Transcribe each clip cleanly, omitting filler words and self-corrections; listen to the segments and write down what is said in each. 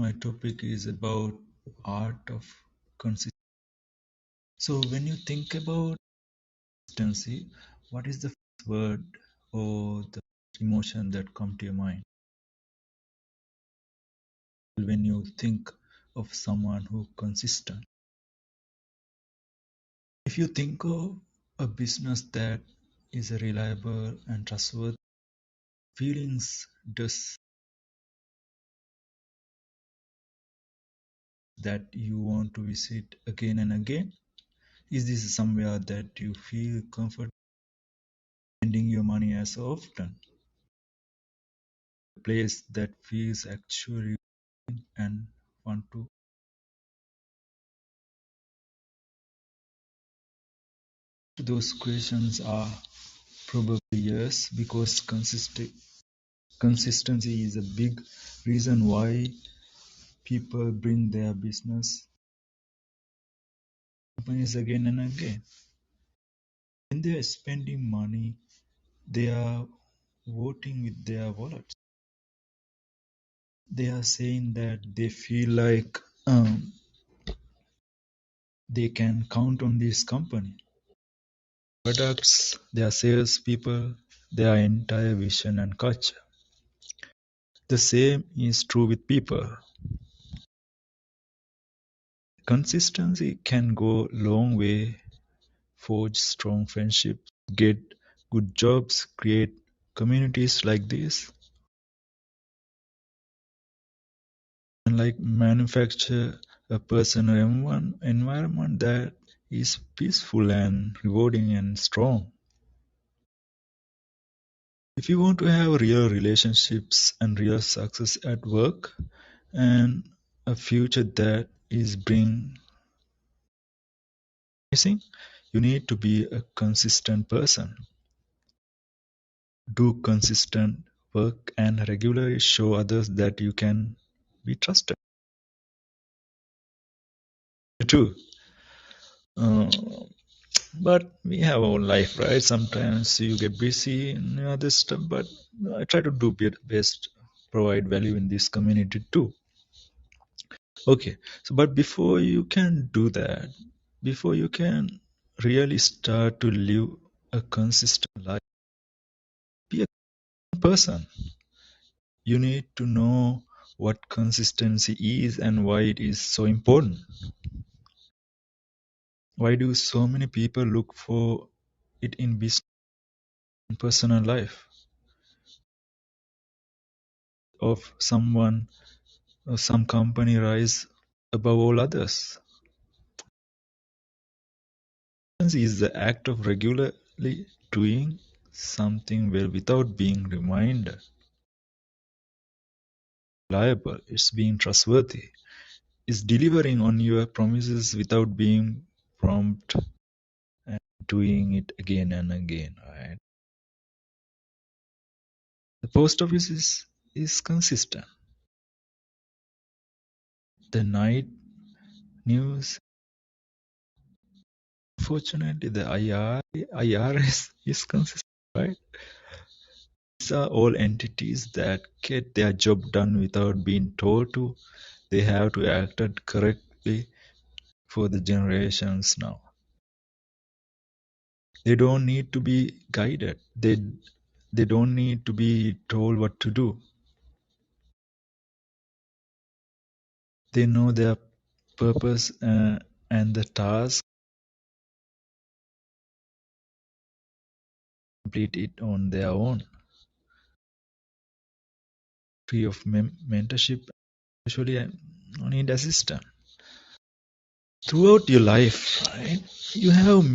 my topic is about art of consistency. So when you think about consistency, what is the first word or the emotion that come to your mind when you think of someone who consistent? If you think of a business that is reliable and trustworthy, feelings does that you want to visit again and again? Is this somewhere that you feel comfortable spending your money as often? A place that feels actually and fun to. Those questions are probably yes, because consistency is a big reason why people bring their business companies again and again. When they are spending money, they are voting with their wallets. They are saying that they feel like they can count on this company. Products, their salespeople, their entire vision and culture. The same is true with people. Consistency can go long way, forge strong friendships, get good jobs, create communities like this, and like manufacture a personal environment that is peaceful and rewarding and strong. If you want to have real relationships and real success at work and a future that is bring missing, you need to be a consistent person. Do consistent work and regularly show others that you can be trusted. True. Uh, but we have our life, right? Sometimes you get busy and other stuff, but I try to do best, provide value in this community too. Okay, so but before you can do that, before you can really start to live a consistent life, be a person. You need to know what consistency is and why it is so important. Why do so many people look for it in business and personal life of someone or some company rise above all others? Consistency is the act of regularly doing something well without being reminded. Reliable, it's being trustworthy, it's delivering on your promises without being prompt and doing it again and again, right? The post office is consistent. The night news, fortunately, the IRS is consistent, right? These are all entities that get their job done without being told to. They have to act it correctly for the generations now. They don't need to be guided. They don't need to be told what to do. They know their purpose and the task, complete it on their own, free of mentorship. Usually, I need assistance. Throughout your life, right, you have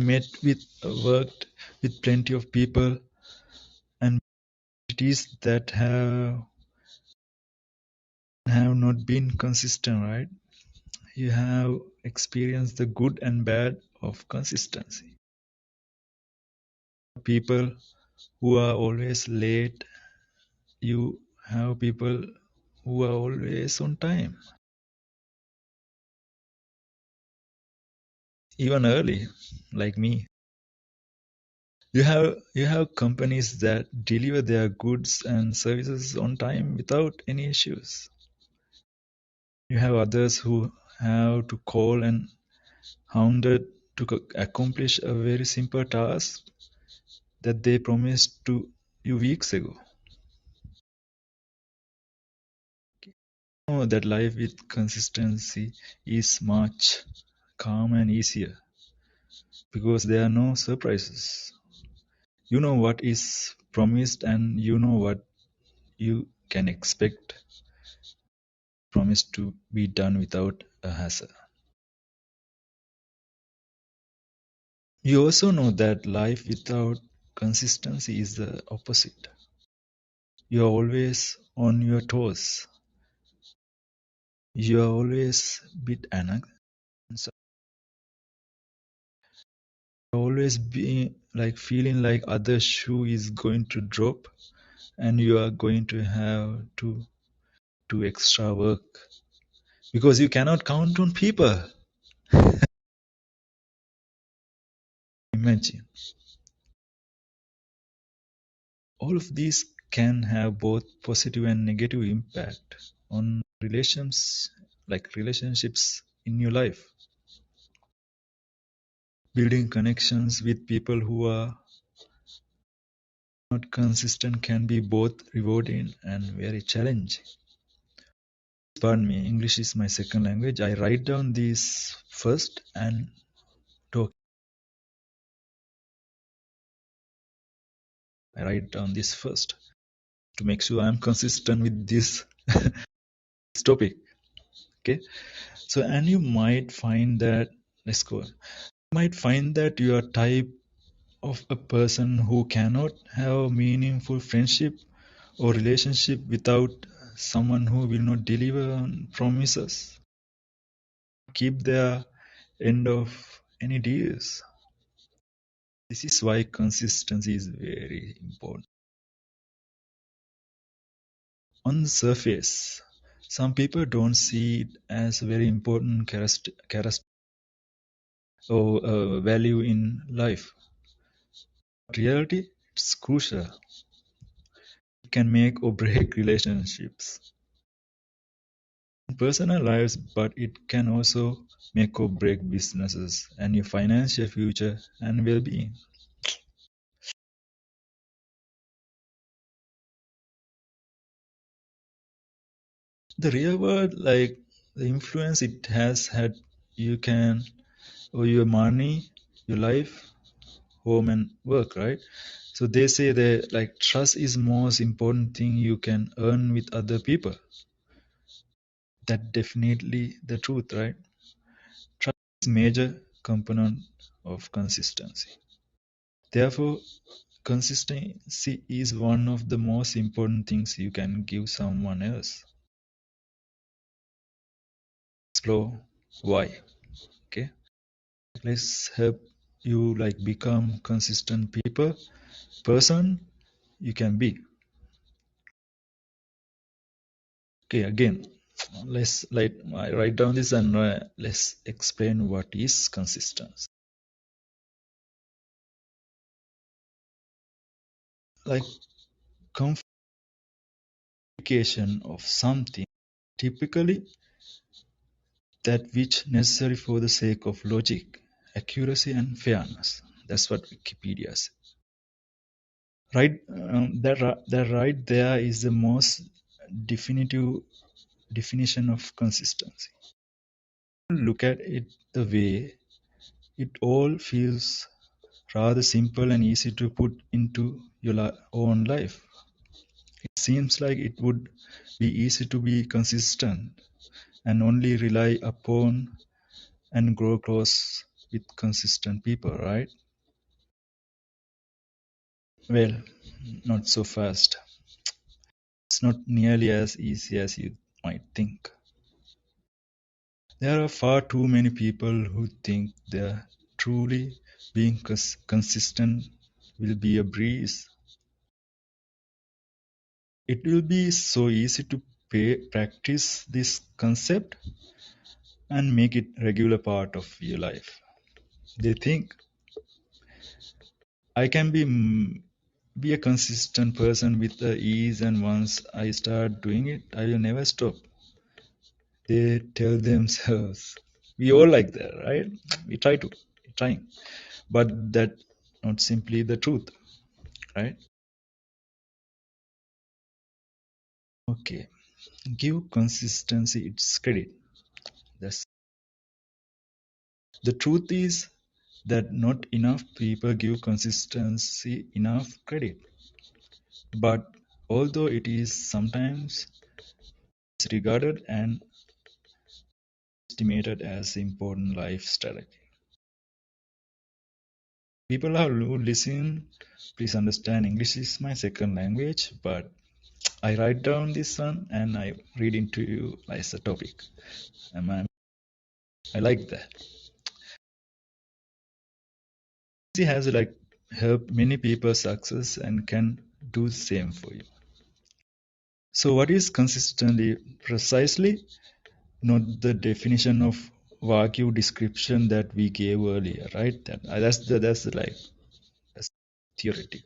worked with plenty of people and entities that have not been consistent, right? You have experienced the good and bad of consistency. People who are always late, you have people who are always on time, even early, like me. You have companies that deliver their goods and services on time without any issues. You have others who have to call and hounded to accomplish a very simple task that they promised to you weeks ago. Know that life with consistency is much calm and easier because there are no surprises. You know what is promised and you know what you can expect promised to be done without a hassle. You also know that life without consistency is the opposite. You are always on your toes. You are always bit so always being like feeling like other shoe is going to drop and you are going to have to do extra work because you cannot count on people. Imagine all of these can have both positive and negative impact on relations like relationships in your life. Building connections with people who are not consistent can be both rewarding and very challenging. Pardon me, English is my second language. I write down these first and talk. I write down this first to make sure I'm consistent with this, this topic. Okay. So, and you might find that, let's go. You might find that you are type of a person who cannot have meaningful friendship or relationship without someone who will not deliver on promises, keep their end of any deals. This is why consistency is very important. On the surface, some people don't see it as a very important characteristic or value in life. In reality, it's crucial. It can make or break relationships in personal lives, but it can also make or break businesses and your financial future and well-being. The real world, like the influence it has had, you can or your money, your life, home and work, right? So they say that like trust is most important thing you can earn with other people. That definitely the truth, right? Trust is major component of consistency. Therefore, consistency is one of the most important things you can give someone else. Explore why. Okay. Let's help you like become consistent person you can be. Okay, again, let's like I write down this and let's explain what is consistency. Like communication of something, typically that which necessary for the sake of logic, accuracy, and fairness. That's what Wikipedia says. Right, that right there is the most definitive definition of consistency. Look at it the way it all feels rather simple and easy to put into your own life. It seems like it would be easy to be consistent and only rely upon and grow close with consistent people, right? Well, not so fast. It's not nearly as easy as you might think. There are far too many people who think they're truly being consistent will be a breeze. It will be so easy to practice this concept and make it regular part of your life. They think I can be a consistent person with the ease, and once I start doing it, I will never stop. they tell themselves. We all like that, right? We trying, but that not simply the truth, right? Okay, give consistency its credit. That's the truth is that not enough people give consistency enough credit. But although it is sometimes regarded and estimated as important life strategy. People who listen, please understand English is my second language, but I write down this one and I read into you as a topic. And I like that. She has like helped many people success and can do the same for you. So what is consistently precisely not the definition of vague description that we gave earlier, right? That's theoretic.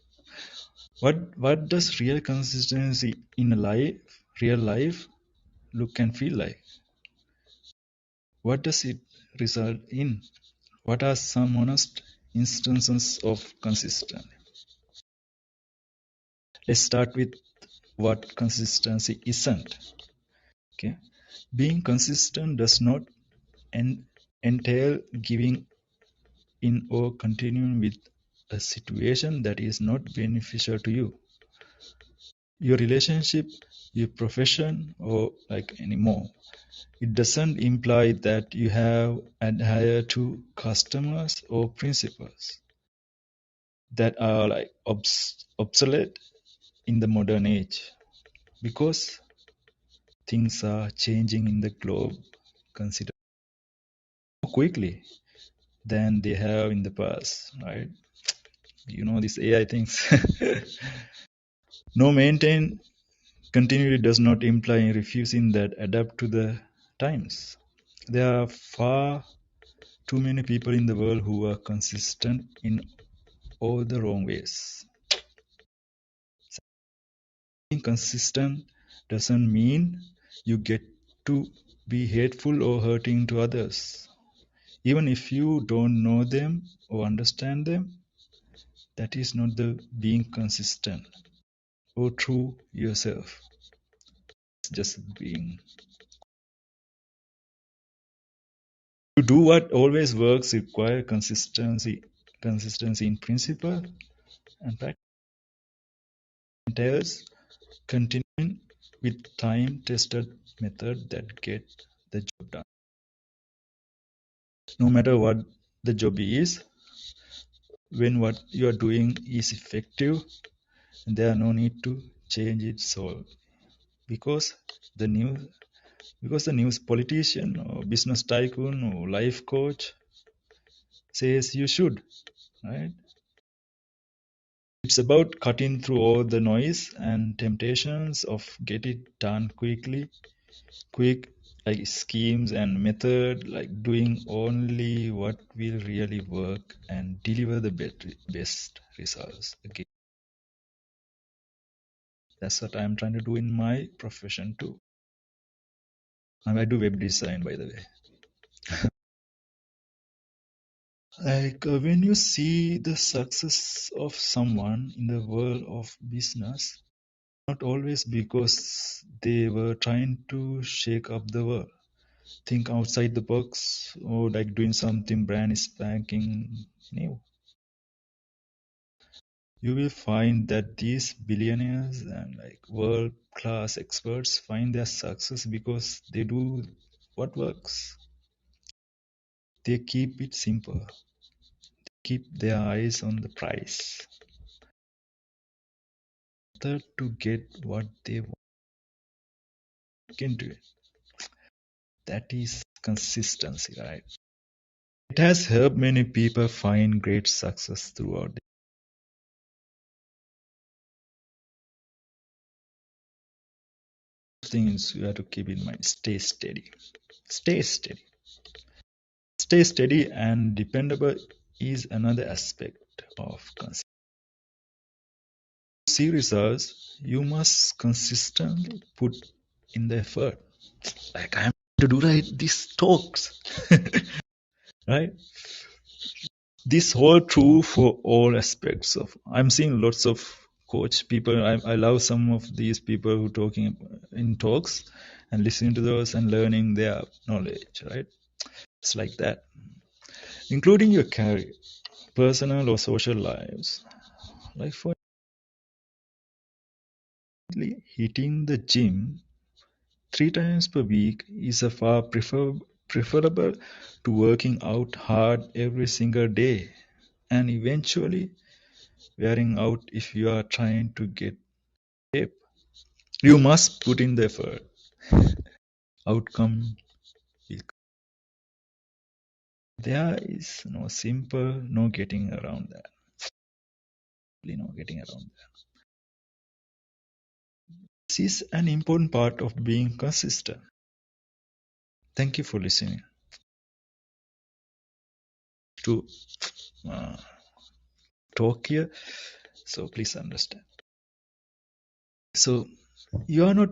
What does real consistency in a real life, look and feel like? What does it result in? What are some honest instances of consistency? Let's start with what consistency isn't. Okay, being consistent does not en- entail giving in or continuing with a situation that is not beneficial to you, your relationship, your profession, or like anymore. It doesn't imply that you have adhered to customers or principles that are like obsolete in the modern age, because things are changing in the globe considerably more quickly than they have in the past, right? You know, these AI things. No, maintain continuity does not imply refusing that adapt to the times. There are far too many people in the world who are consistent in all the wrong ways. Being consistent doesn't mean you get to be hateful or hurting to others. Even if you don't know them or understand them, that is not the being consistent or true yourself. It's just being. To do what always works require consistency in principle and practice entails continuing with time-tested method that get the job done. No matter what the job is, when what you are doing is effective, there are no need to change it so because the new because the news politician or business tycoon or life coach says you should, right? It's about cutting through all the noise and temptations of get it done quick like schemes and method, like doing only what will really work and deliver the best results. Again, that's what I'm trying to do in my profession too. And I do web design, by the way. Like when you see the success of someone in the world of business, not always because they were trying to shake up the world, think outside the box, or like doing something brand spanking new. You will find that these billionaires and like world class experts find their success because they do what works. They keep it simple, keep their eyes on the price. Third, to get what they want into it. That is consistency, right? It has helped many people find great success throughout the things you have to keep in mind. Stay steady. Stay steady. Stay steady and dependable is another aspect of consistency. To see results, you must consistently put in the effort. Like I'm to do right these talks. Right? This whole true for all aspects of. I'm seeing lots of coach people. I love some of these people who talking in talks and listening to those and learning their knowledge. Right? It's like that, including your career, personal or social lives. Like for hitting the gym 3 times per week is a far preferable to working out hard every single day and eventually wearing out if you are trying to get shape. You must put in the effort. Outcome will come. There is no simple, no getting around that. Really no getting around that. This is an important part of being consistent. Thank you for listening to uh, talk here. So please understand. So you are not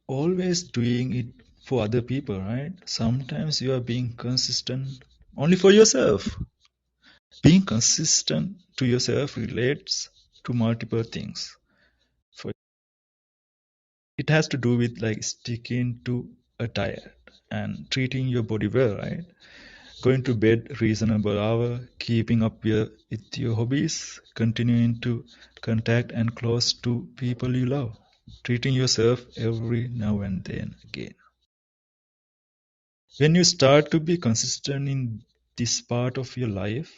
always doing it for other people, right? Sometimes you are being consistent only for yourself. Being consistent to yourself relates to multiple things. For it has to do with like sticking to a diet and treating your body well, right? Going to bed reasonable hour, keeping up with your hobbies, continuing to contact and close to people you love, treating yourself every now and then again. When you start to be consistent in this part of your life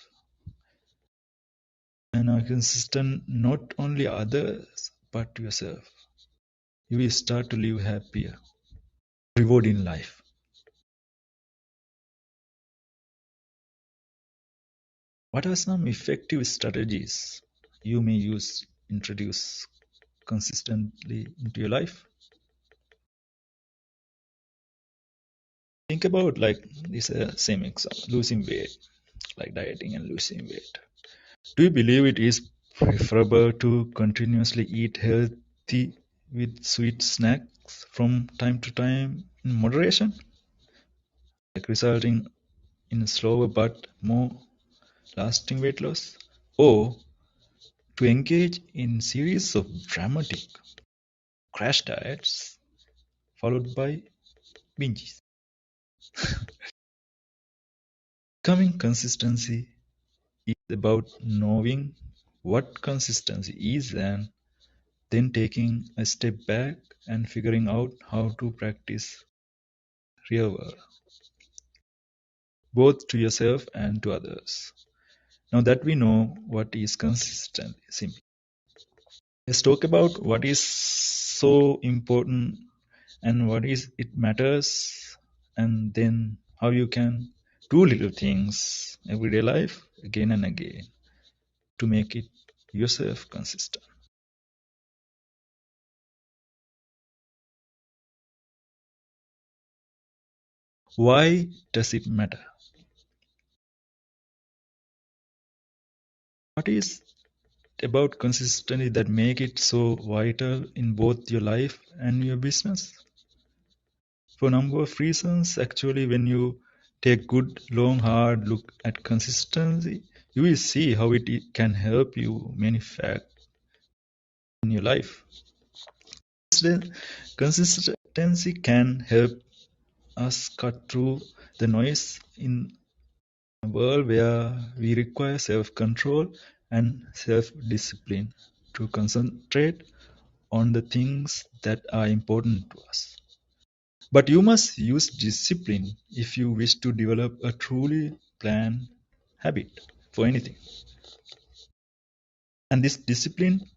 and are consistent not only others but yourself, you will start to live happier, reward in life. What are some effective strategies you may use introduce consistently into your life? Think about like this same example, losing weight, like dieting and losing weight. Do you believe it is preferable to continuously eat healthy with sweet snacks from time to time in moderation, like resulting in slower but more lasting weight loss? Or to engage in series of dramatic crash diets followed by binges? Coming consistency is about knowing what consistency is and then taking a step back and figuring out how to practice real world, both to yourself and to others. Now that we know what is consistency, let's talk about what is so important and what is it matters, and then how you can do little things everyday life again and again to make it yourself consistent. Why does it matter? What is about consistency that make it so vital in both your life and your business? For a number of reasons, actually, when you take good, long, hard look at consistency, you will see how it can help you manifest in your life. Consistency can help us cut through the noise in a world where we require self-control and self-discipline to concentrate on the things that are important to us. But you must use discipline if you wish to develop a truly planned habit for anything. And this discipline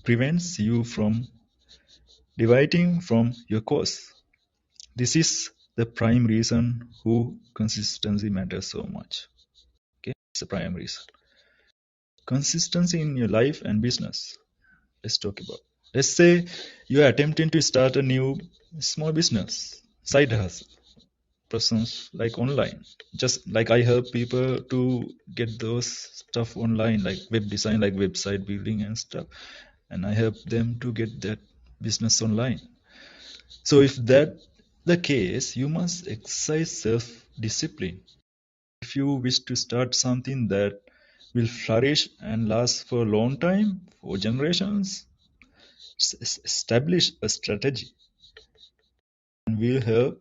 prevents you from deviating from your course. This is the prime reason who consistency matters so much. Okay, it's the prime reason. Consistency in your life and business. Let's talk about. Let's say you are attempting to start a new small business, side hustle, persons like online. Just like I help people to get those stuff online, like web design, like website building and stuff, and I help them to get that business online. So if that the case, you must exercise self-discipline. If you wish to start something that will flourish and last for a long time, for generations, establish a strategy and will help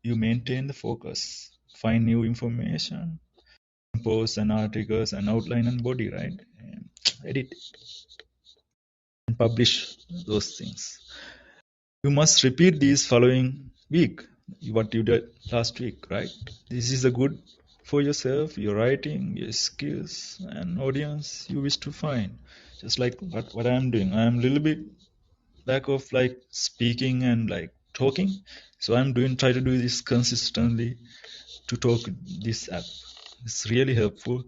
you maintain the focus, find new information, posts and articles and outline and body, right? And edit and publish those things. You must repeat these following week, what you did last week, right? This is a good for yourself, your writing, your skills, and audience you wish to find. Just like what I'm doing. I'm a little bit lack of like speaking and like talking. So I'm doing try to do this consistently to talk this app. It's really helpful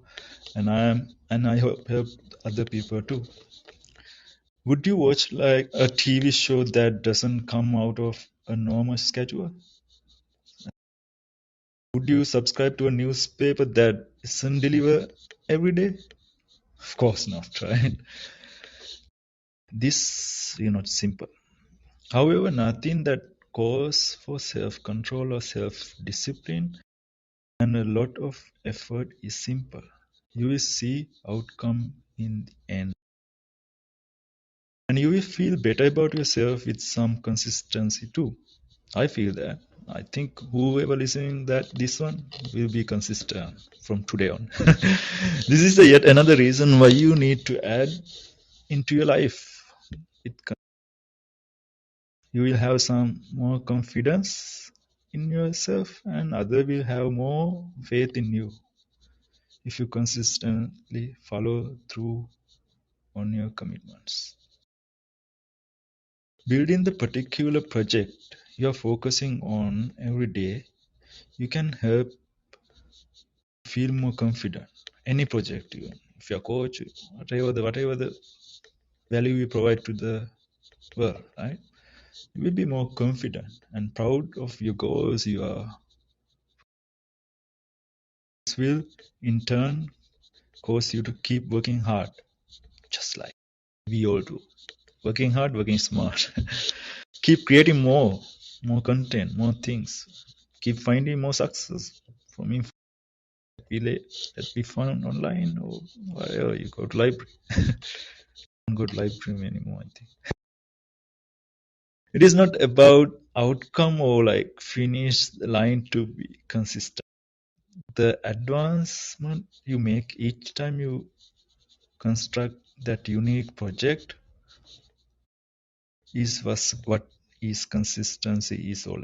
and I hope help other people too. Would you watch like a TV show that doesn't come out of a normal schedule? Would you subscribe to a newspaper that isn't delivered every day? Of course not, right? This is not simple. However, nothing that calls for self-control or self-discipline and a lot of effort is simple. You will see outcome in the end. And you will feel better about yourself with some consistency too. I feel that. I think whoever listening that this one will be consistent from today on. This is yet another reason why you need to add into your life. It, you will have some more confidence in yourself, and other will have more faith in you if you consistently follow through on your commitments. Building the particular project you're focusing on every day, you can help feel more confident. Any project, even if you're a coach, whatever the value you provide to the world, right? You will be more confident and proud of your goals. This will in turn cause you to keep working hard, just like we all do. Working hard, working smart. Keep creating more content, more things. Keep finding more success from info that we found online or whatever. You go to library. Don't go to library anymore, I think. It is not about outcome or like finish the line to be consistent. The advancement you make each time you construct that unique project is what is consistency is all.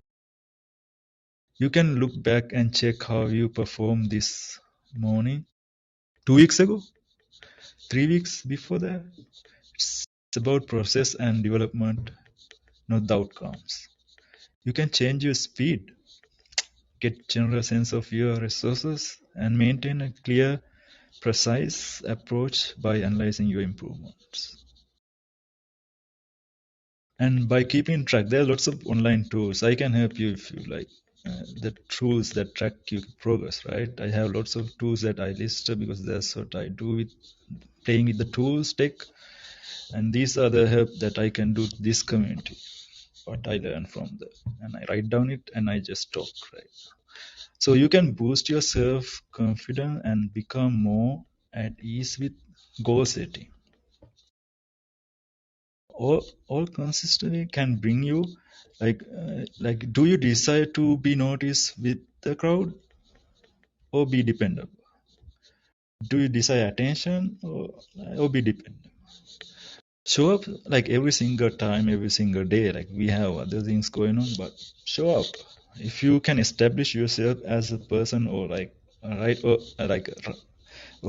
You can look back and check how you performed this morning, 2 weeks ago, 3 weeks before that. It's about process and development, not the outcomes. You can change your speed, get general sense of your resources, and maintain a clear, precise approach by analyzing your improvements. And by keeping track, there are lots of online tools. I can help you if you like. The tools that track your progress, right? I have lots of tools that I list because that's what I do with playing with the tools, tech, and these are the help that I can do to this community. What I learn from them, and I write down it and I just talk, right? So you can boost your self confidence and become more at ease with goal setting. All consistency can bring you like do you desire to be noticed with the crowd or be dependable? Do you desire attention or be dependent? Show up like every single time, every single day. Like we have other things going on, but show up. If you can establish yourself as a person or like a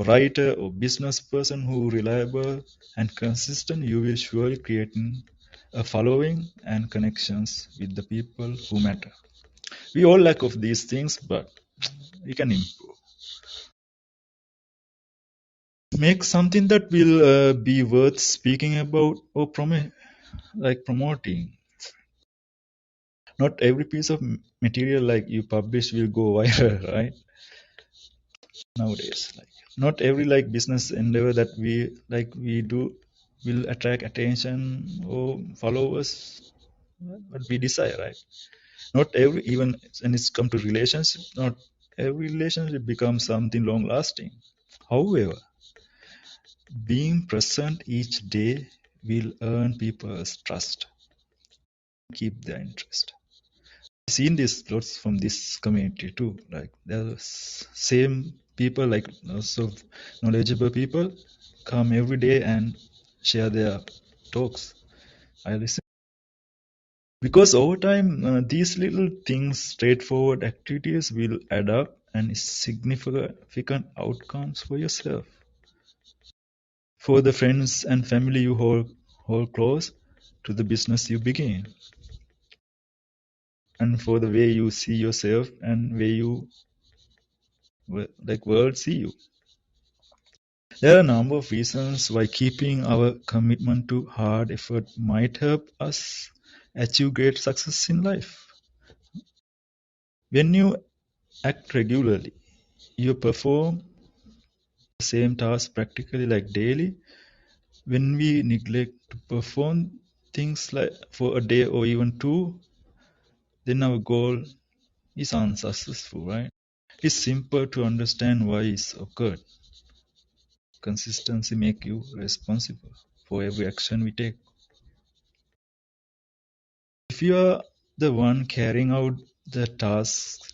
writer or business person who reliable and consistent, you will surely create a following and connections with the people who matter. We all lack of these things, but we can improve. Make something that will be worth speaking about or promoting. Not every piece of material like you publish will go viral, right? Nowadays, like not every like business endeavor that we do will attract attention or followers what we desire, right? Not every, even when it's come to relationship, not every relationship becomes something long lasting. However, being present each day will earn people's trust, keep their interest. I've seen this lots from this community too. Like the same people, like also knowledgeable people, come every day and share their talks. I listen because over time, these little things, straightforward activities, will add up and significant outcomes for yourself, for the friends and family you hold close, to the business you begin, and for the way you see yourself and way you like world see you. There are a number of reasons why keeping our commitment to hard effort might help us achieve great success in life. When you act regularly, you perform the same task practically like daily. When we neglect to perform things like for a day or even two, then our goal is unsuccessful, right? It's simple to understand why it's occurred. Consistency make you responsible for every action we take. If you are the one carrying out the tasks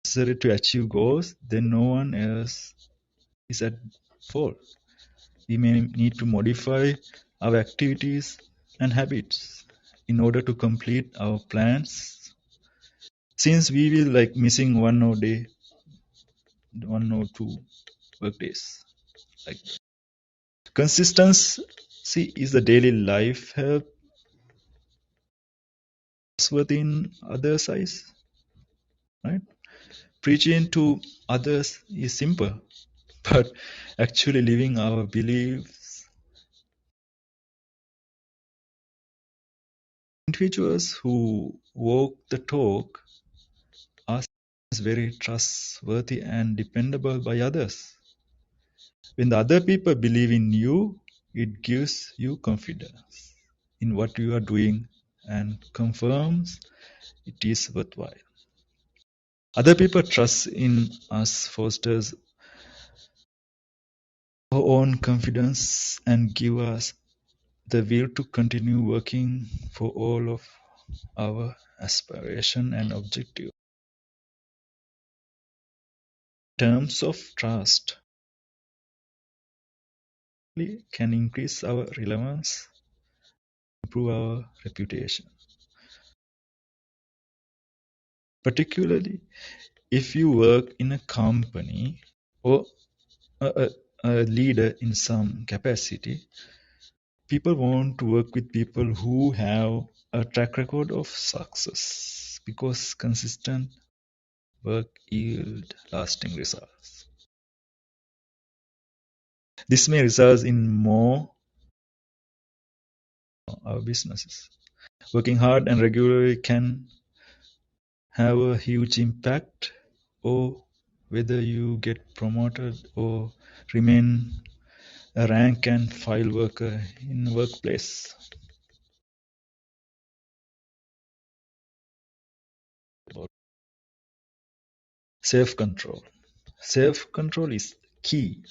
necessary to achieve goals, then no one else is at fault. We may need to modify our activities and habits in order to complete our plans. Since we will like missing one or two work days. Like consistency is the daily life help within others' eyes, right? Preaching to others is simple, but actually living our beliefs. Individuals who walk the talk are very trustworthy and dependable by others. When the other people believe in you, it gives you confidence in what you are doing and confirms it is worthwhile. Other people trust in us fosters our own confidence and give us the will to continue working for all of our aspiration and objective. In terms of trust, we can increase our relevance, improve our reputation. Particularly if you work in a company or a leader in some capacity, people want to work with people who have a track record of success because consistent work yield lasting results. This may result in more our businesses. Working hard and regularly can have a huge impact, or whether you get promoted or remain a rank and file worker in the workplace. Self-control. Self-control is key.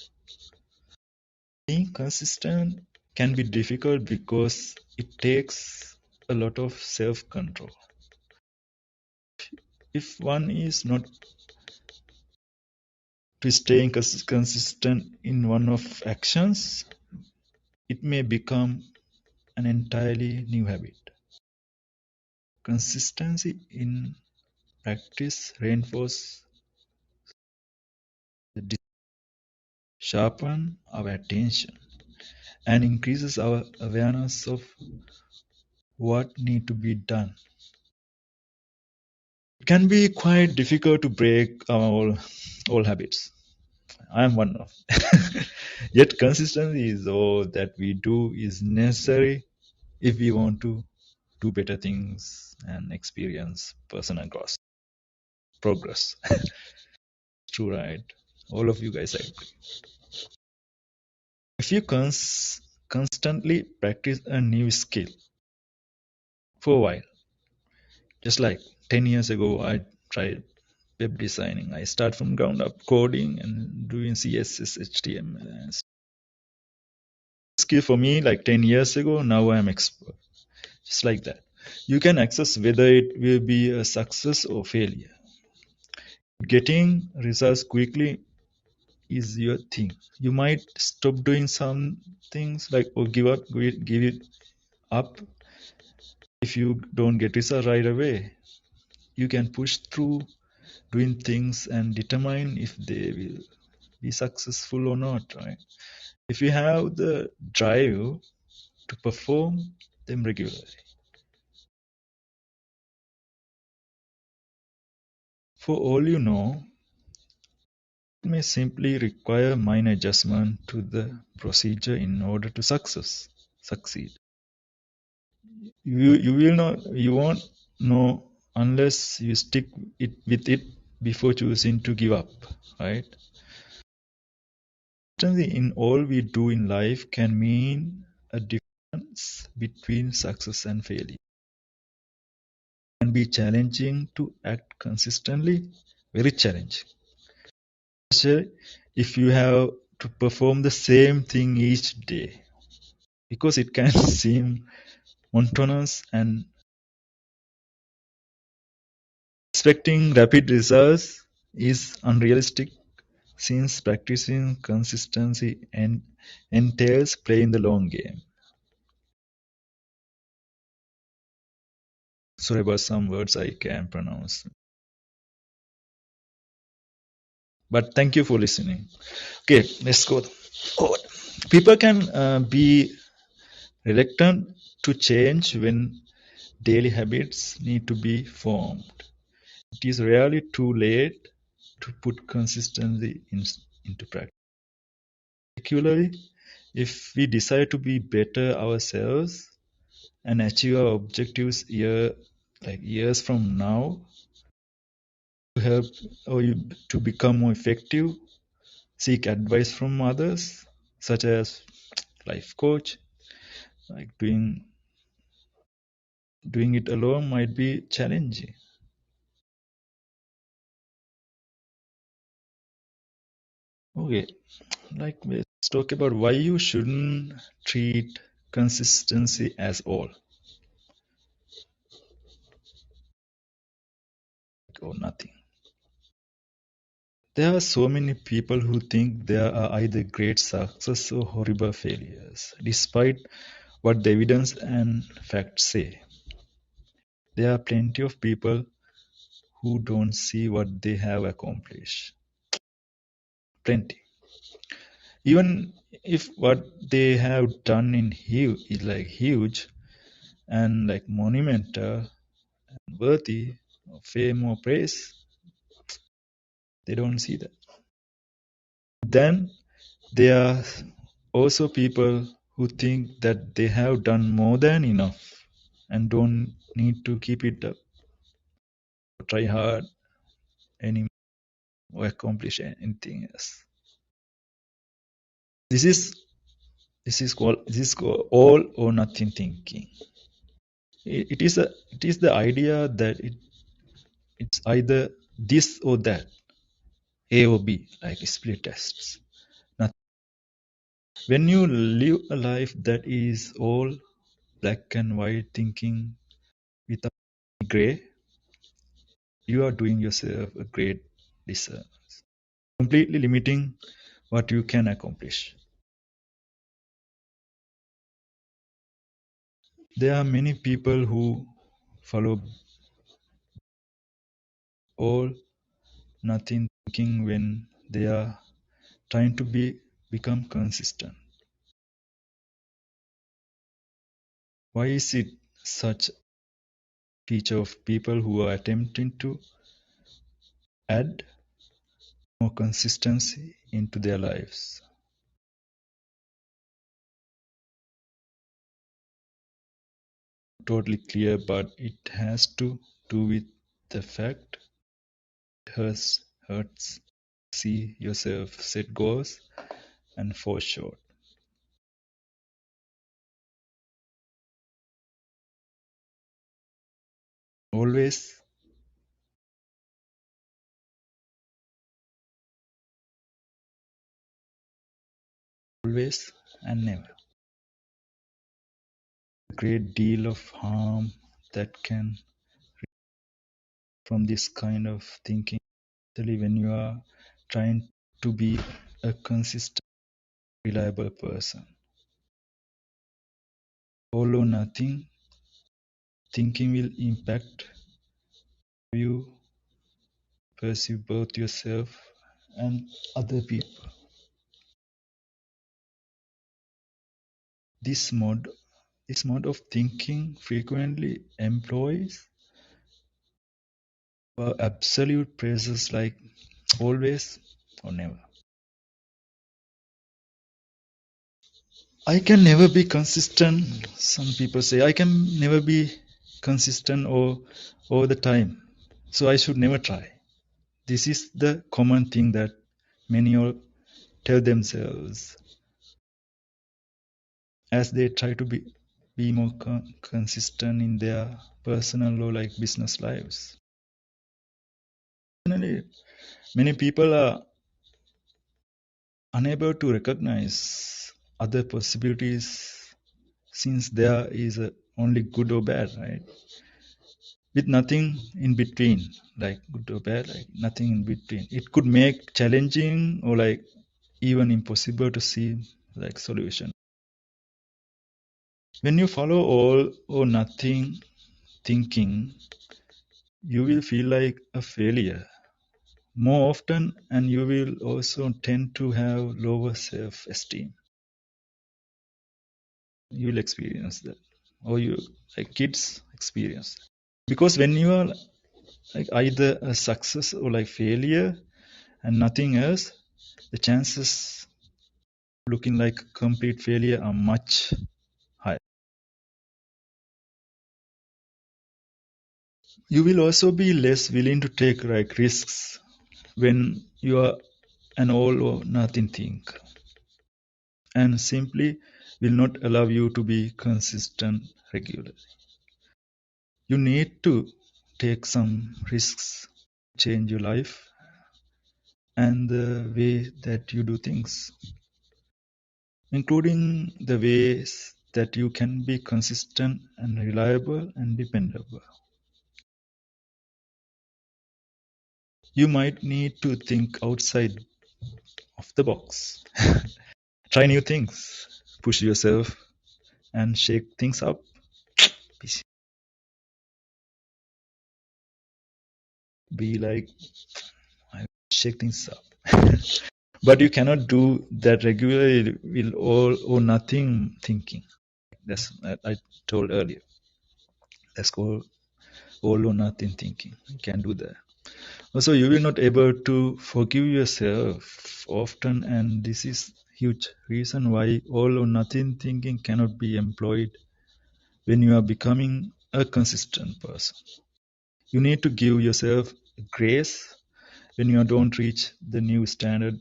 Being consistent can be difficult because it takes a lot of self-control. If one is not to staying consistent in one of actions, it may become an entirely new habit. Consistency in practice reinforces the sharpen our attention and increases our awareness of what need to be done. It can be quite difficult to break our old habits. I am one of. Yet consistency is all that we do is necessary if we want to do better things and experience personal growth, progress. True, right? All of you guys agree. If you constantly practice a new skill for a while, just like 10 years ago, I tried web designing. I start from ground up coding and doing CSS, HTML. And skill for me like 10 years ago, now I'm expert. Just like that. You can access whether it will be a success or failure. Getting results quickly is your thing. You might stop doing some things like or give it up if you don't get results right away. You can push through doing things and determine if they will be successful or not, right? If you have the drive to perform them regularly. For all you know, it may simply require minor adjustment to the procedure in order to succeed. You won't know unless you stick with it before choosing to give up, right? Certainly, in all we do in life can mean a difference between success and failure. It can be challenging to act consistently, very challenging. Especially if you have to perform the same thing each day, because it can seem monotonous and expecting rapid results is unrealistic since practicing consistency and entails playing the long game. Sorry about some words I can't pronounce. But thank you for listening. Okay, let's go. Oh, people can be reluctant to change when daily habits need to be formed. It is rarely too late to put consistency into practice. Particularly if we desire to be better ourselves and achieve our objectives years from now, to help or you to become more effective, seek advice from others, such as life coach. Like doing it alone might be challenging. Okay, like let's talk about why you shouldn't treat consistency as all or nothing. There are so many people who think there are either great success or horrible failures, despite what the evidence and facts say. There are plenty of people who don't see what they have accomplished. Plenty. Even if what they have done in huge is like huge and like monumental and worthy of fame or praise, they don't see that. Then there are also people who think that they have done more than enough and don't need to keep it up, try hard anymore, or accomplish anything else. This is called all or nothing thinking. It is the idea that it's either this or that, A or B, like split tests. Nothing. When you live a life that is all black and white thinking without any gray, you are doing yourself a great disservice, completely limiting what you can accomplish. There are many people who follow all nothing thinking when they are trying to become consistent. Why is it such a feature of people who are attempting to add more consistency into their lives? Totally clear, but it has to do with the fact it hurts see yourself set goals and fall short. Always always and never. A great deal of harm that can from this kind of thinking, especially when you are trying to be a consistent, reliable person. All or nothing thinking will impact you perceive both yourself and other people. This mode this mode of thinking frequently employs absolute phrases like always or never. I can never be consistent. Some people say I can never be consistent or all the time. So I should never try. This is the common thing that many all tell themselves as they try to be more consistent in their personal or like business lives. Finally, many people are unable to recognize other possibilities since there is only good or bad, right? With nothing in between, like good or bad, like nothing in between. It could make challenging or like even impossible to see like solution. When you follow all or nothing thinking, you will feel like a failure more often, and you will also tend to have lower self-esteem. You will experience that, or you like kids experience, because when you are like either a success or like failure and nothing else, the chances looking like complete failure are much higher. You will also be less willing to take like risks when you are an all or nothing thinker, and simply will not allow you to be consistent regularly. You need to take some risks, change your life and the way that you do things, including the ways that you can be consistent and reliable and dependable. You might need to think outside of the box, try new things, push yourself, and shake things up. Be like, I shake things up. But you cannot do that regularly with all or nothing thinking. That's I told earlier. That's called all or nothing thinking. You can't do that. Also, you will not able to forgive yourself often, and this is huge reason why all or nothing thinking cannot be employed when you are becoming a consistent person. You need to give yourself grace when you don't reach the new standard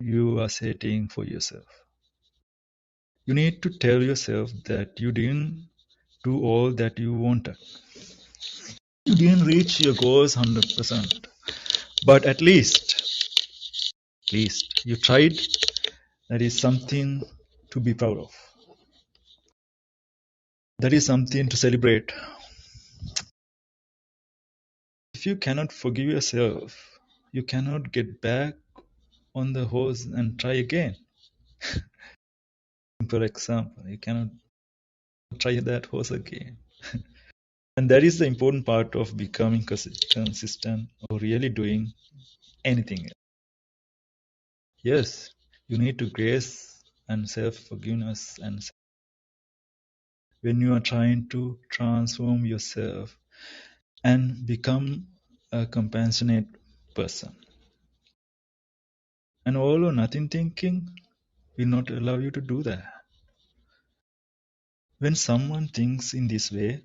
you are setting for yourself. You need to tell yourself that you didn't do all that you wanted. You didn't reach your goals 100%, but at least you tried. That is something to be proud of. That is something to celebrate. If you cannot forgive yourself, you cannot get back on the horse and try again. For example, you cannot try that horse again. And that is the important part of becoming consistent or really doing anything. Yes, you need to grace and self forgiveness and when you are trying to transform yourself and become a compassionate person. And all or nothing thinking will not allow you to do that. When someone thinks in this way,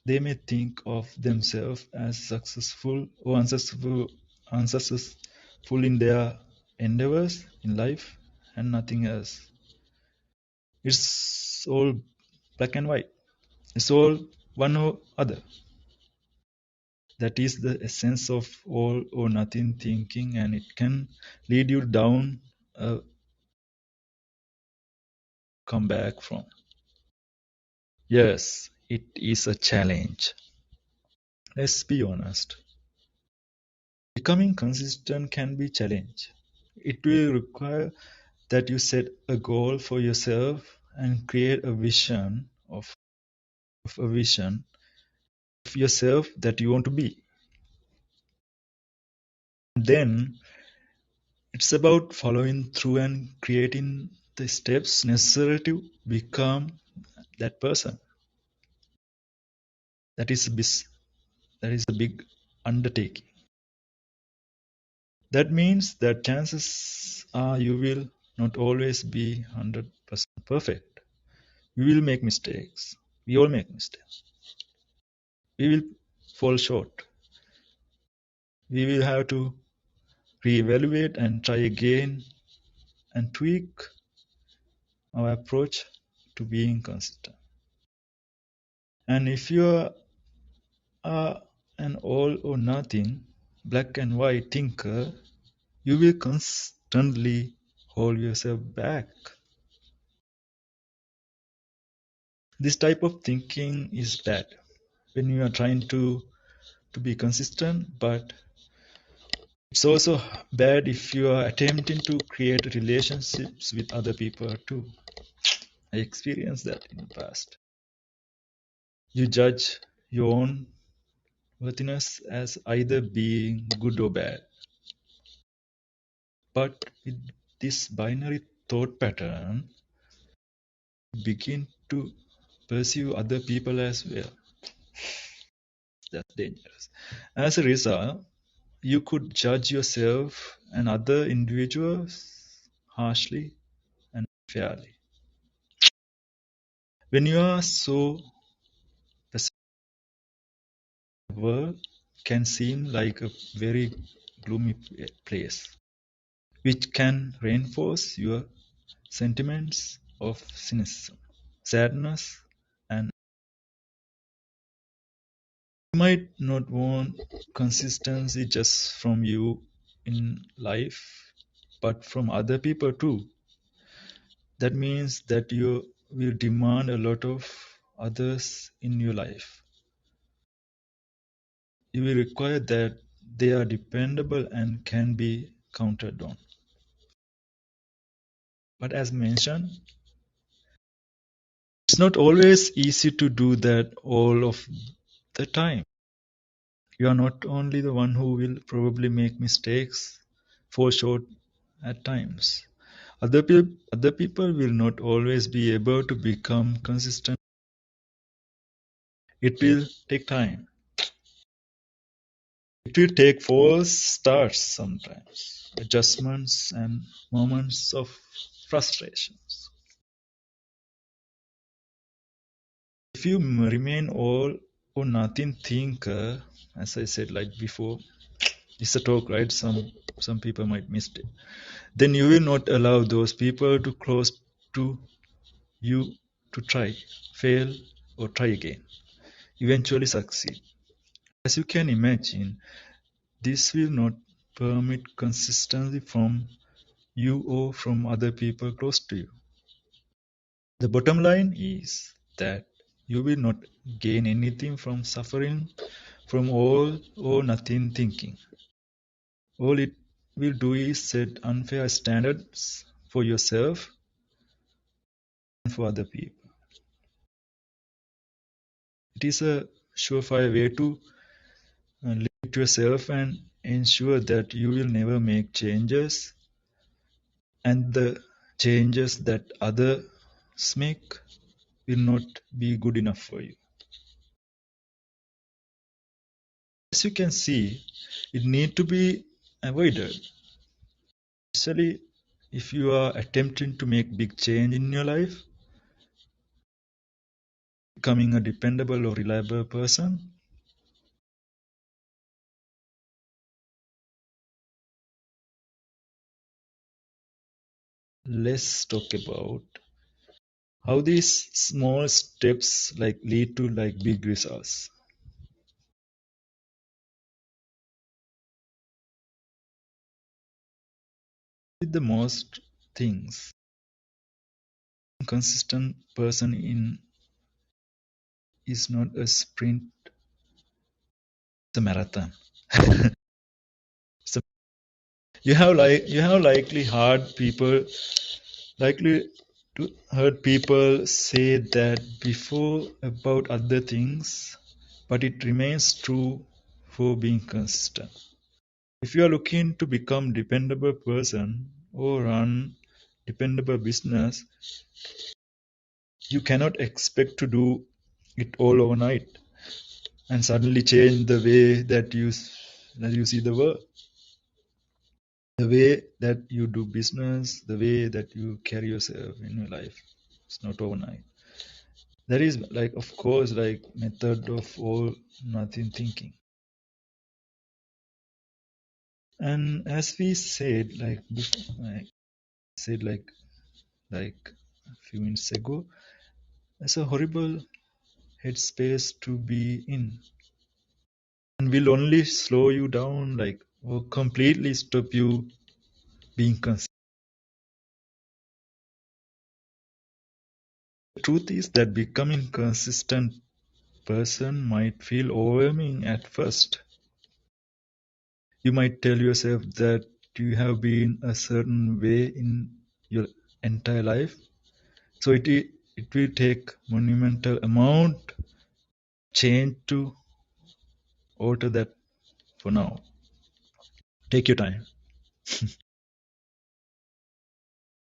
they may think of themselves as successful or unsuccessful in their endeavors in life and nothing else. It's all black and white. It's all one or other. That is the essence of all or nothing thinking, and it can lead you down a come back from. Yes, it is a challenge. Let's be honest. Becoming consistent can be challenge. It will require that you set a goal for yourself and create a vision of yourself that you want to be. Then it's about following through and creating the steps necessary to become that person. That is that is a big undertaking. That means that chances are you will not always be 100% perfect. We will make mistakes. We all make mistakes. We will fall short. We will have to reevaluate and try again and tweak our approach to being consistent. And if you are an all or nothing, black and white thinker, you will constantly hold yourself back. This type of thinking is bad when you are trying to be consistent, but it's also bad if you are attempting to create relationships with other people too. I experienced that in the past. You judge your own worthiness as either being good or bad. But with this binary thought pattern, you begin to pursue other people as well. That's dangerous. As a result, you could judge yourself and other individuals harshly and fairly. When you are so pessimistic, the world can seem like a very gloomy place, which can reinforce your sentiments of cynicism, sadness, and you might not want consistency just from you in life, but from other people too. That means that you will demand a lot of others in your life. You will require that they are dependable and can be counted on. But as mentioned, it's not always easy to do that all of the time. You are not only the one who will probably make mistakes, fall short at times. Other people will not always be able to become consistent. It will take time. It will take false starts sometimes, adjustments and moments of frustrations. If you remain all or nothing thinker, as I said like before, it's a talk, right? Some people might miss it. Then you will not allow those people to close to you to try, fail, or try again. Eventually succeed. As you can imagine, this will not permit consistency from you or from other people close to you. The bottom line is that you will not gain anything from suffering from all or nothing thinking. All it will do is set unfair standards for yourself and for other people. It is a surefire way to limit yourself and ensure that you will never make changes and the changes that others make will not be good enough for you. As you can see, it need to be avoided, especially if you are attempting to make big change in your life, becoming a dependable or reliable person. Let's talk about how these small steps like lead to like big results. With the most things, consistent person in is not a sprint, it's a marathon. So you have likely to heard people say that before about other things, but it remains true for being consistent. If you are looking to become dependable person or run dependable business, you cannot expect to do it all overnight and suddenly change the way that you see the world, the way that you do business, the way that you carry yourself in your life. It's not overnight. There is like of course like method of all nothing thinking. And as we said like before, I said like a few minutes ago, it's a horrible headspace to be in and will only slow you down like or completely stop you being consistent. The truth is that becoming consistent person might feel overwhelming at first. You might tell yourself that you have been a certain way in your entire life, so it will take monumental amount change to alter that. For now, take your time.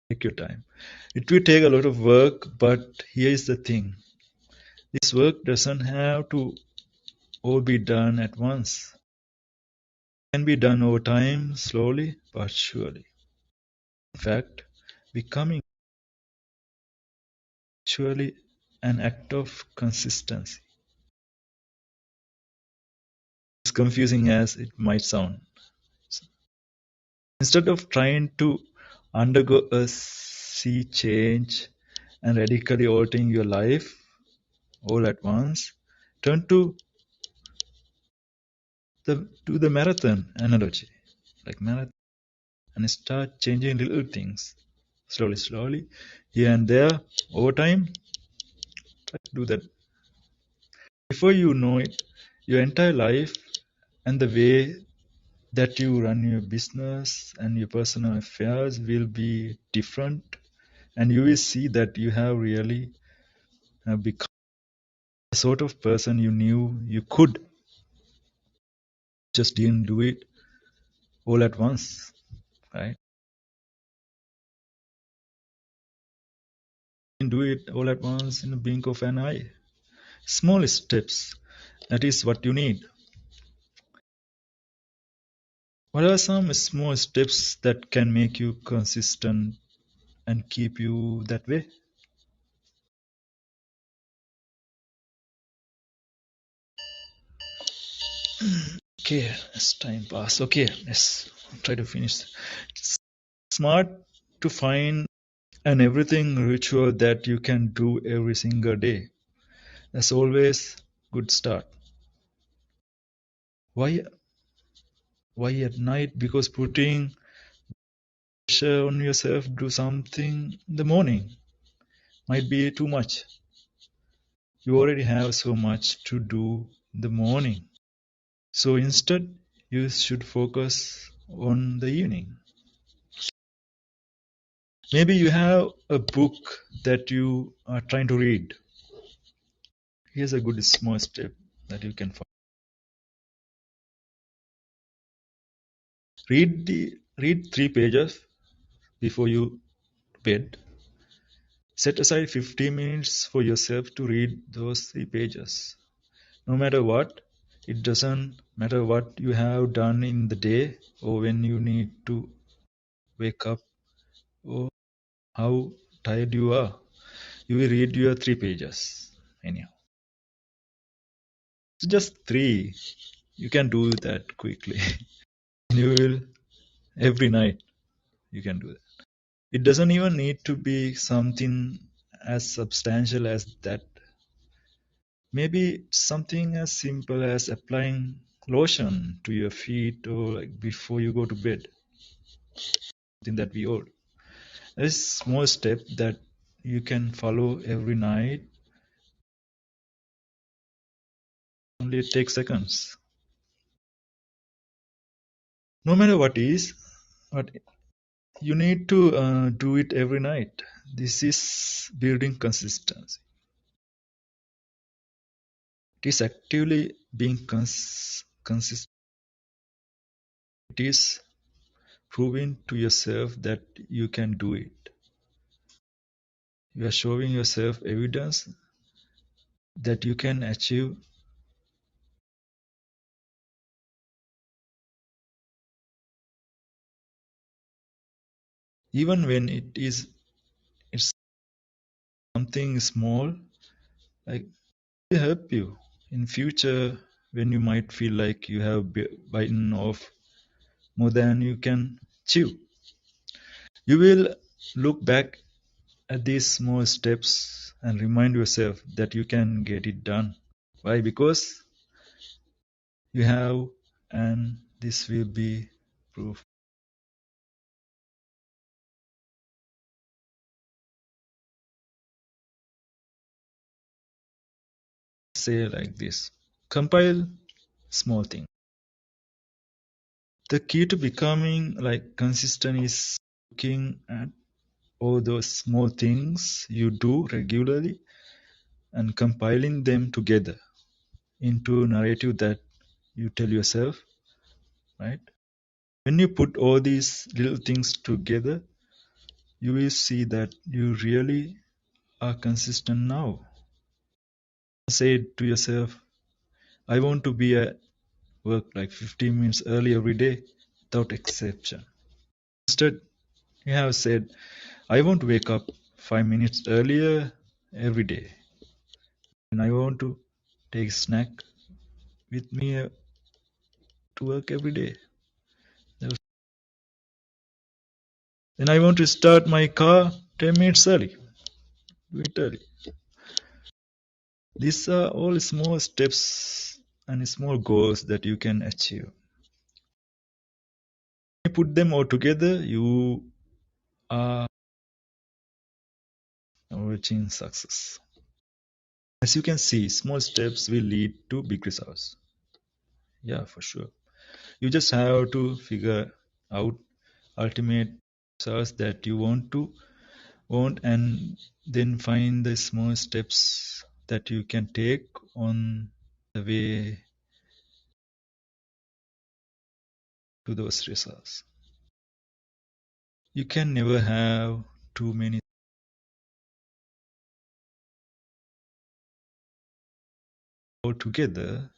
Take your time. It will take a lot of work, but here is the thing: this work doesn't have to all be done at once. It can be done over time, slowly but surely. In fact, becoming surely an act of consistency. As confusing as it might sound. Instead of trying to undergo a sea change and radically altering your life all at once, turn to the marathon analogy, like marathon, and start changing little things slowly, here and there, over time. Try to do that. Before you know it, your entire life and the way that you run your business and your personal affairs will be different, and you will see that you have really become the sort of person you knew you could, just didn't do it all at once, right? Didn't do it all at once in the blink of an eye. Small steps, that is what you need. What are some small steps that can make you consistent and keep you that way? Okay, as time pass. Okay, let's try to finish. It's smart to find an everything ritual that you can do every single day. That's always good start. Why why at night? Because putting pressure on yourself do something in the morning might be too much. You already have so much to do in the morning. So instead you should focus on the evening. Maybe you have a book that you are trying to read. Here's a good small step that you can follow. Read 3 pages before you bed. Set aside 15 minutes for yourself to read those 3 pages. No matter what, it doesn't matter what you have done in the day or when you need to wake up or how tired you are. You will read your 3 pages. Anyhow. It's just three. You can do that quickly. You will every night you can do that. It doesn't even need to be something as substantial as that. Maybe something as simple as applying lotion to your feet or like before you go to bed. Something that we all. There is a small step that you can follow every night. Only it takes seconds. No matter what is, but you need to do it every night. This is building consistency. It is actively being consistent. It is proving to yourself that you can do it. You are showing yourself evidence that you can achieve even when it's something small, like it help you in future when you might feel like you have bitten off more than you can chew. You will look back at these small steps and remind yourself that you can get it done. Why? Because you have, and this will be proof. Say like this: compile small things. The key to becoming like consistent is looking at all those small things you do regularly and compiling them together into a narrative that you tell yourself, right? When you put all these little things together, you will see that you really are consistent now. Say to yourself, I want to be at work like 15 minutes early every day without exception. Instead, you have said, I want to wake up 5 minutes earlier every day. And I want to take snack with me to work every day. Then I want to start my car 10 minutes early. Do it early. These are all small steps and small goals that you can achieve. When you put them all together, you are reaching success. As you can see, small steps will lead to big results. Yeah, for sure. You just have to figure out ultimate results that you want and then find the small steps that you can take on the way to those results. You can never have too many altogether.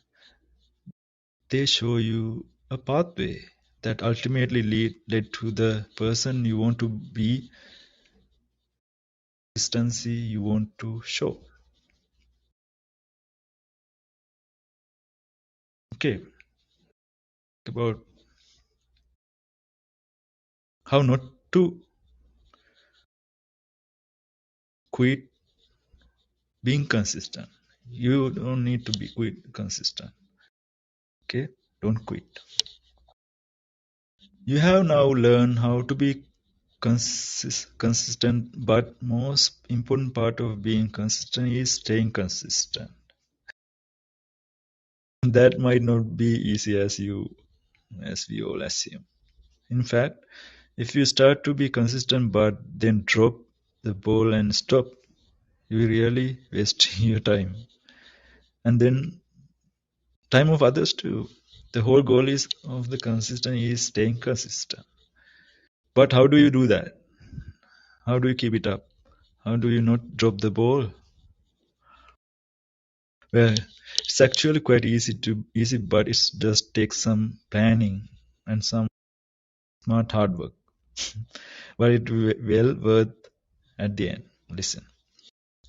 They show you a pathway that ultimately led to the person you want to be, consistency you want to show. Okay, about how not to quit being consistent. You don't need to be quit consistent. Okay, don't quit. You have now learned how to be consistent, but most important part of being consistent is staying consistent. That might not be easy as we all assume. In fact, if you start to be consistent but then drop the ball and stop, you really waste your time. And then time of others too. The whole goal is of the consistent is staying consistent. But how do you do that? How do you keep it up? How do you not drop the ball? Well, it's actually quite easy, but it just takes some planning and some smart hard work. But it well worth at the end. Listen,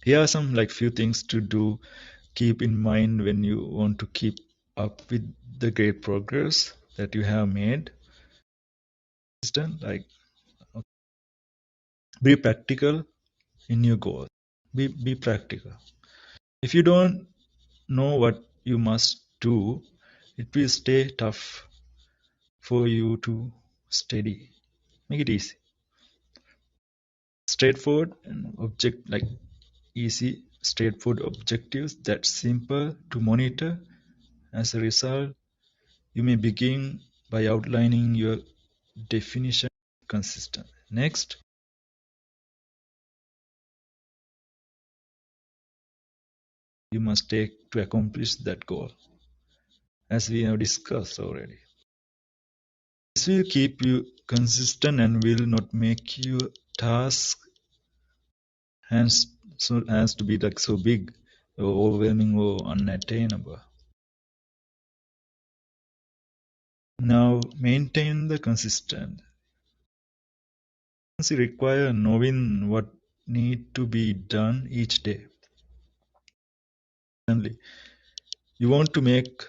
here are some like few things to do. Keep in mind when you want to keep up with the great progress that you have made. Like be practical in your goals. Be practical. If you don't know what you must do, it will stay tough for you to steady. Make it easy. straightforward and object like easy straightforward objectives that's simple to monitor. As a result, you may begin by outlining your definition of consistent. Next, you must take to accomplish that goal, as we have discussed already. This will keep you consistent and will not make your task has to be like so big or overwhelming or unattainable. Now maintain the consistency. Consistency require knowing what need to be done each day. Secondly, you want to make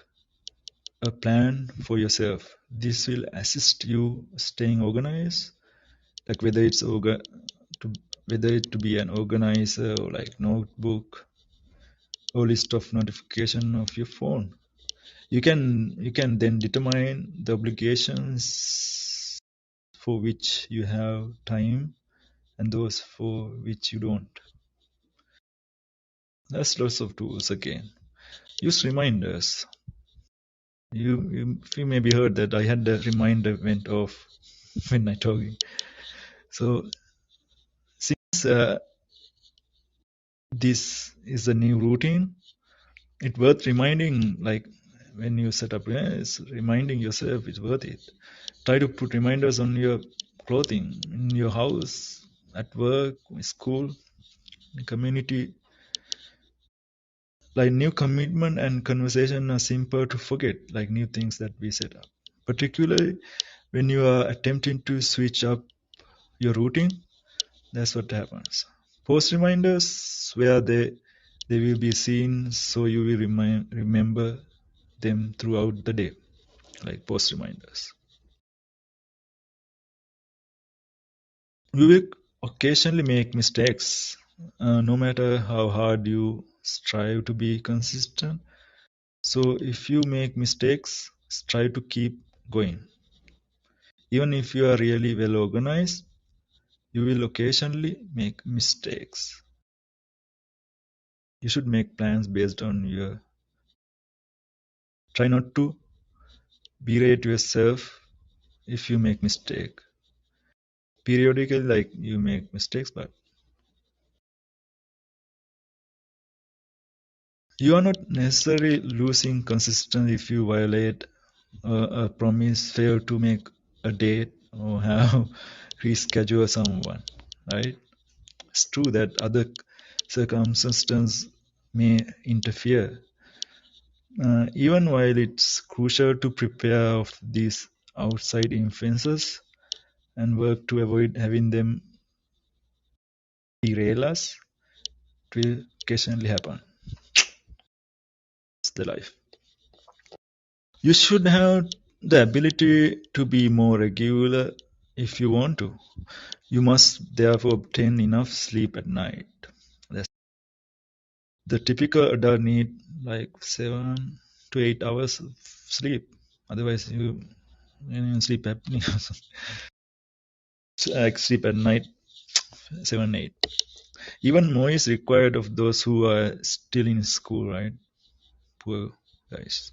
a plan for yourself. This will assist you staying organized, like to, whether it to be an organizer or like notebook or list of notification of your phone. You can then determine the obligations for which you have time and those for which you don't. There's lots of tools again. Use reminders. You maybe heard that I had the reminder went off when I talking. So since this is a new routine, it's worth reminding. Like when you set up, it's reminding yourself it's worth it. Try to put reminders on your clothing, in your house, at work, school, community. Like new commitment and conversation are simple to forget, like new things that we set up. Particularly when you are attempting to switch up your routine, that's what happens. Post reminders where they will be seen, so you will remember them throughout the day, like post reminders. You will occasionally make mistakes, no matter how hard you strive to be consistent. So if you make mistakes, try to keep going. Even if you are really well organized, you will occasionally make mistakes. You should make plans based on your. Try not to berate yourself if you make mistake. Periodically, like you make mistakes, but you are not necessarily losing consistency if you violate a promise, fail to make a date, or have reschedule someone. Right? It's true that other circumstances may interfere. Even while it's crucial to prepare of these outside influences and work to avoid having them derail us, it will occasionally happen. It's the life. You should have the ability to be more regular if you want to. You must therefore obtain enough sleep at night. That's the typical adult need like 7 to 8 hours of sleep. Otherwise, you sleep apnea. Like sleep at night 7 8. Even more is required of those who are still in school, right? Poor guys.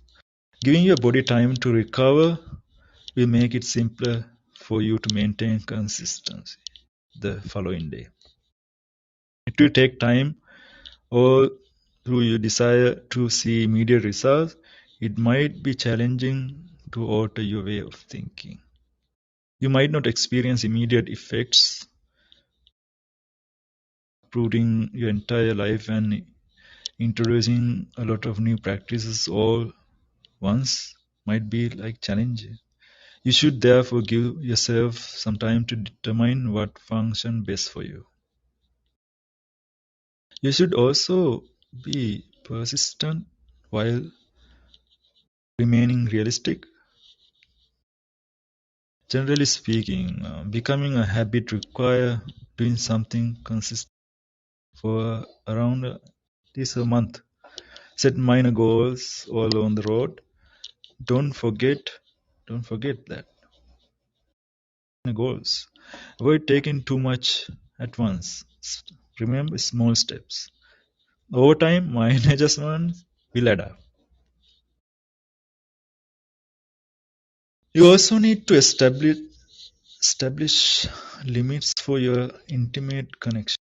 Giving your body time to recover will make it simpler for you to maintain consistency the following day. It will take time, or through your desire to see immediate results, it might be challenging to alter your way of thinking. You might not experience immediate effects, uprooting your entire life and introducing a lot of new practices all once might be like challenging. You should therefore give yourself some time to determine what functions best for you. You should also be persistent while remaining realistic. Generally speaking, becoming a habit requires doing something consistent for around at least a month. Set minor goals all on the road. Don't forget that goals. Avoid taking too much at once. Remember small steps. Over time, minor adjustments will add up. You also need to establish limits for your intimate connection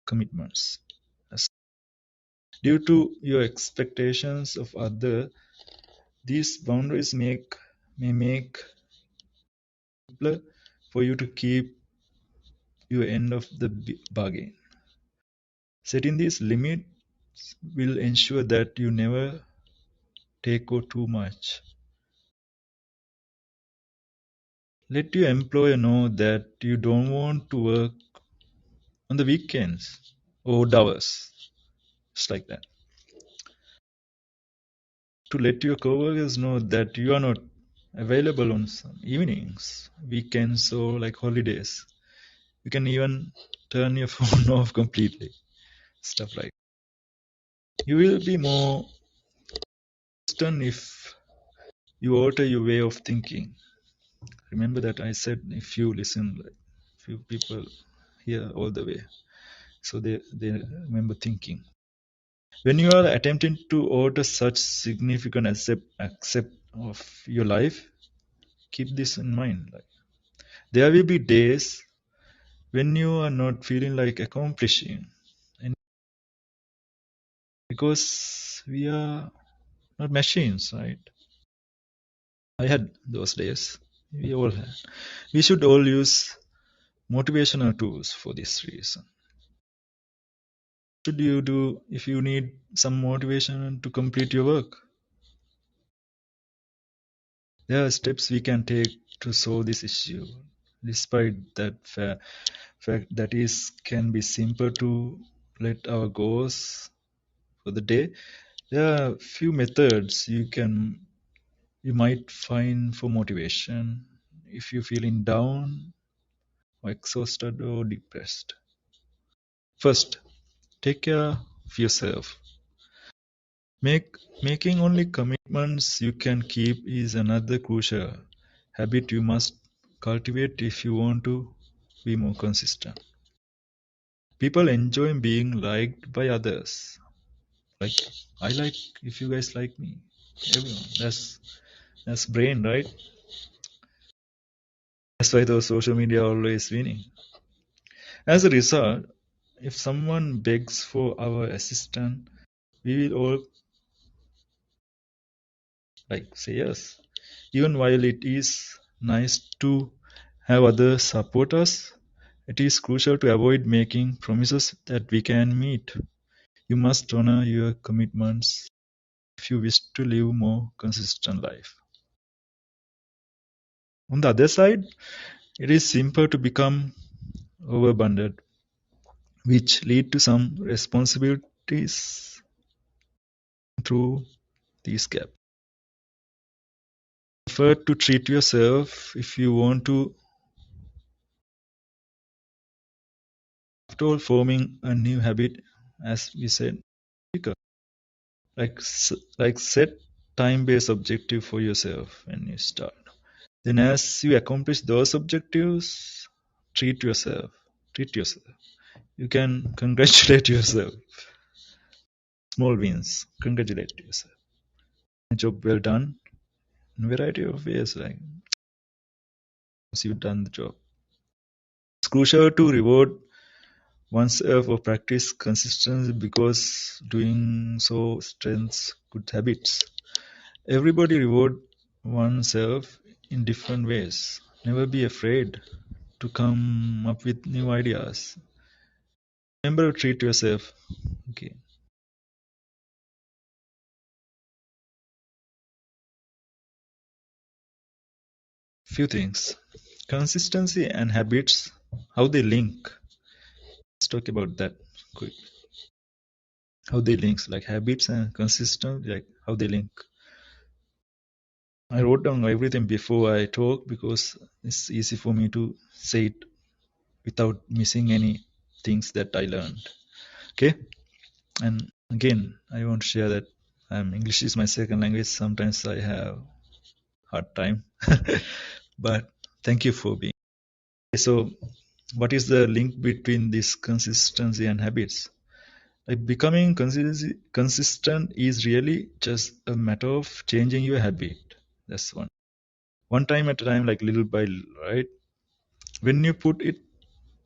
commitments. As due to your expectations of other, these boundaries may make it simpler for you to keep your end of the bargain. Setting these limits will ensure that you never take out too much. Let your employer know that you don't want to work on the weekends or odd hours. Just like that. To let your coworkers know that you are not available on some evenings, weekends, or like holidays. You can even turn your phone off completely. Stuff like that. You will be more stern if you alter your way of thinking. Remember that I said if you listen, like few people hear all the way, so they remember thinking. When you are attempting to alter such significant accept of your life, keep this in mind. Like there will be days when you are not feeling like accomplishing, and because we are not machines, right? I had those days. We all had. We should all use motivational tools for this reason. Should you do if you need some motivation to complete your work? There are steps we can take to solve this issue. Despite that fact that is can be simple to let our goals for the day, there are few methods you might find for motivation if you're feeling down or exhausted or depressed. First, take care of yourself. Making only commitments you can keep is another crucial habit you must cultivate if you want to be more consistent. People enjoy being liked by others. Like I like if you guys like me. Everyone. That's brain, right? That's why those social media are always winning. As a result, if someone begs for our assistance, we will all like say yes. Even while it is nice to have others support us, it is crucial to avoid making promises that we can meet. You must honor your commitments if you wish to live more consistent life. On the other side, it is simple to become overabundant, which lead to some responsibilities through these gaps. Prefer to treat yourself if you want to. After all, forming a new habit, as we said, like set time-based objective for yourself when you start. Then, as you accomplish those objectives, treat yourself. Treat yourself. You can congratulate yourself. Small wins. Congratulate yourself. Job well done. In a variety of ways, like once you've done the job. It's crucial to reward oneself or practice consistency because doing so strengthens good habits. Everybody reward oneself in different ways. Never be afraid to come up with new ideas. Remember to treat yourself. Okay. Few things. Consistency and habits, how they link. Let's talk about that quick. How they link, like habits and consistency, like how they link. I wrote down everything before I talk because it's easy for me to say it without missing any things that I learned. Okay, and again, I want to share that English is my second language. Sometimes I have hard time, but thank you for being. So what is the link between this consistency and habits? Like becoming consistent is really just a matter of changing your habit. That's one time at a time, like little by little, right? When you put it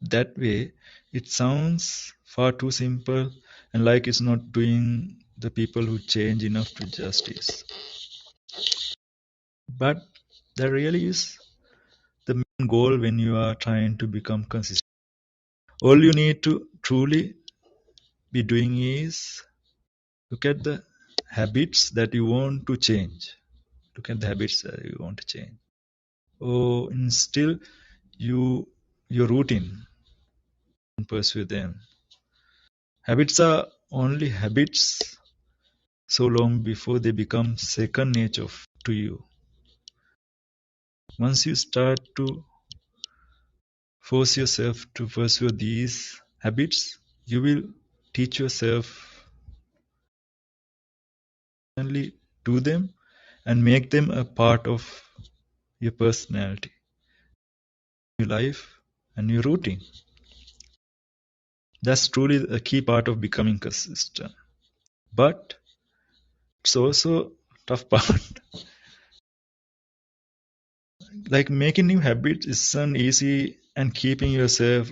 that way, it sounds far too simple and like it's not doing the people who change enough to justice. But there really is the main goal when you are trying to become consistent. All you need to truly be doing is look at the habits that you want to change. Look at the habits that you want to change. Oh, and still you your routine and pursue them. Habits are only habits so long before they become second nature to you. Once you start to force yourself to pursue these habits, you will teach yourself only do them and make them a part of your personality, your life, and your routine. That's truly a key part of becoming consistent. But it's also tough part. Like making new habits isn't easy, and keeping yourself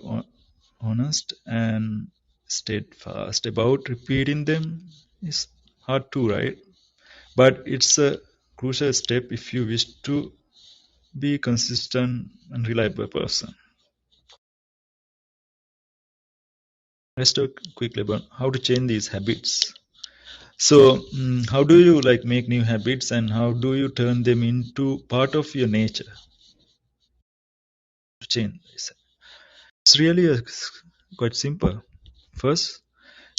honest and steadfast about repeating them is hard too, right? But it's a crucial step if you wish to be consistent and reliable person. Let's talk quickly about how to change these habits. So, how do you like make new habits, and how do you turn them into part of your nature to change this? It's really quite simple. First,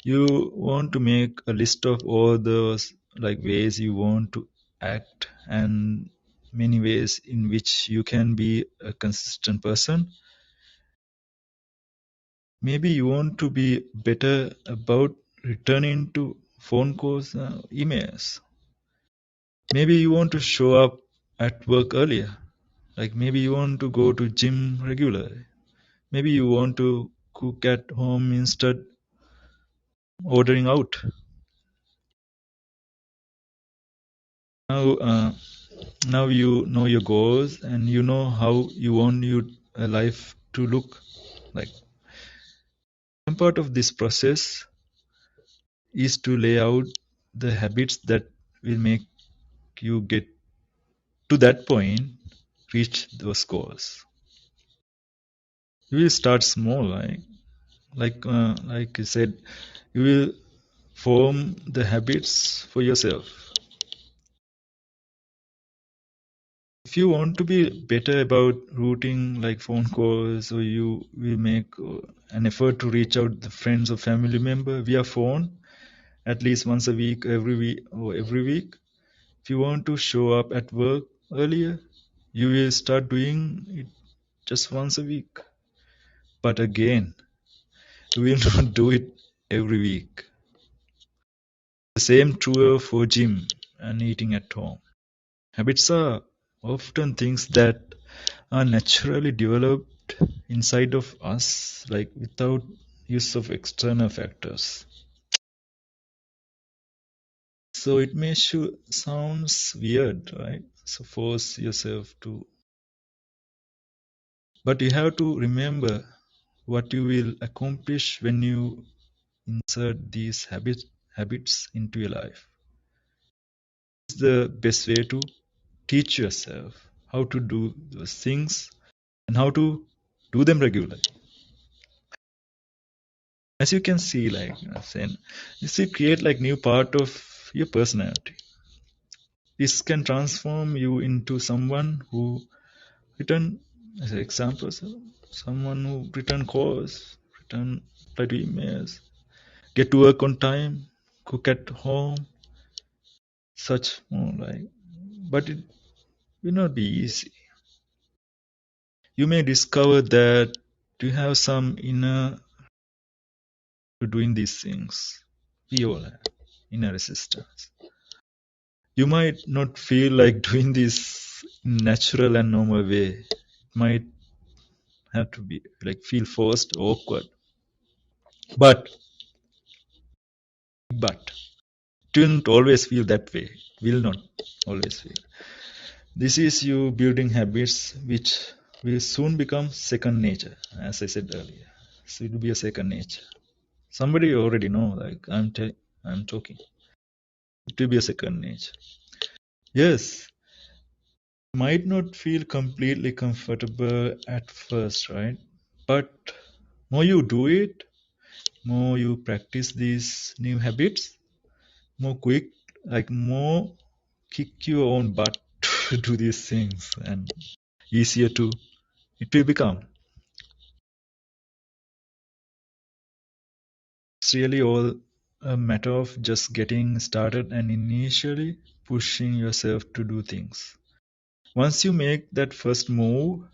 you want to make a list of all those like ways you want to act and many ways in which you can be a consistent person. Maybe you want to be better about returning to phone calls, emails. Maybe you want to show up at work earlier. Like maybe you want to go to gym regularly. Maybe you want to cook at home instead ordering out. Now, now you know your goals and you know how you want your life to look like. One part of this process is to lay out the habits that will make you get to that point, reach those goals. You will start small, like I said, you will form the habits for yourself. If you want to be better about routing like phone calls, or you will make an effort to reach out the friends or family member via phone at least once a week, every week, or every week. If you want to show up at work earlier, you will start doing it just once a week. But again, you will not do it every week. The same true for gym and eating at home. Habits are often things that are naturally developed inside of us, like without use of external factors. So it may sounds weird, right? So force yourself to, but you have to remember what you will accomplish when you insert these habits into your life. It's the best way to teach yourself how to do those things and how to do them regularly. As you can see, like you know, saying, this will create like new part of your personality. This can transform you into someone who return, as an example, someone who return calls, return reply to emails, get to work on time, cook at home, such more like. But it will not be easy. You may discover that you have some inner to doing these things. We all have inner resistance. You might not feel like doing this in natural and normal way. It might have to be like feel forced, awkward. But but it will not always feel that way. Will not always feel. This is you building habits which will soon become second nature, as I said earlier. So it will be a second nature. Somebody already know, like I'm talking. It will be a second nature. Yes, might not feel completely comfortable at first, right? But more you do it, more you practice these new habits, more quick, like more kick your own butt to do these things, and easier to it will become. It's really all a matter of just getting started and initially pushing yourself to do things. Once you make that first move,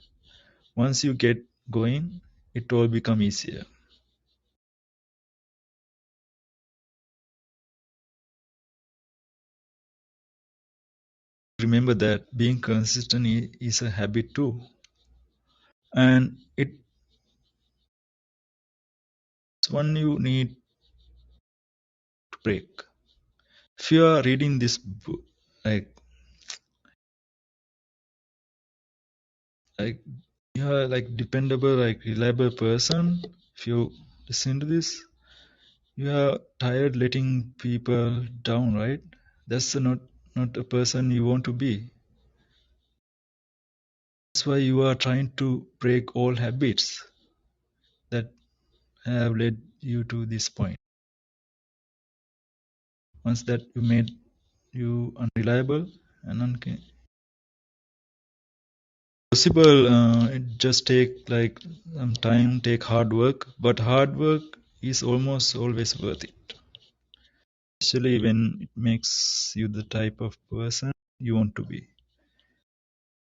once you get going, it all become easier. Remember that being consistent is a habit too, and it's one you need to break. If you are reading this book, like like you are like dependable, like reliable person, if you listen to this, you are tired letting people down, right? That's not a person you want to be. That's why you are trying to break all habits that have led you to this point. Once that you made you unreliable and possible, it just take like some time, take hard work, but hard work is almost always worth it, especially when it makes you the type of person you want to be,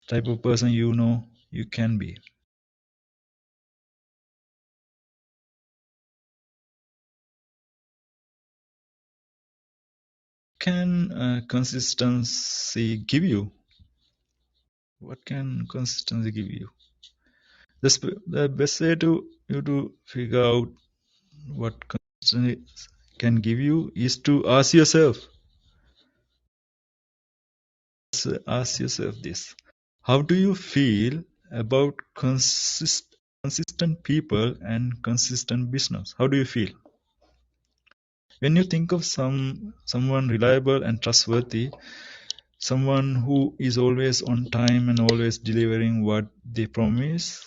type of person you know you can be. Can consistency give you? What can consistency give you? The best way to you to figure out what consistency can give you is to ask yourself this: how do you feel about consistent people and consistent business? How do you feel when you think of someone reliable and trustworthy, someone who is always on time and always delivering what they promise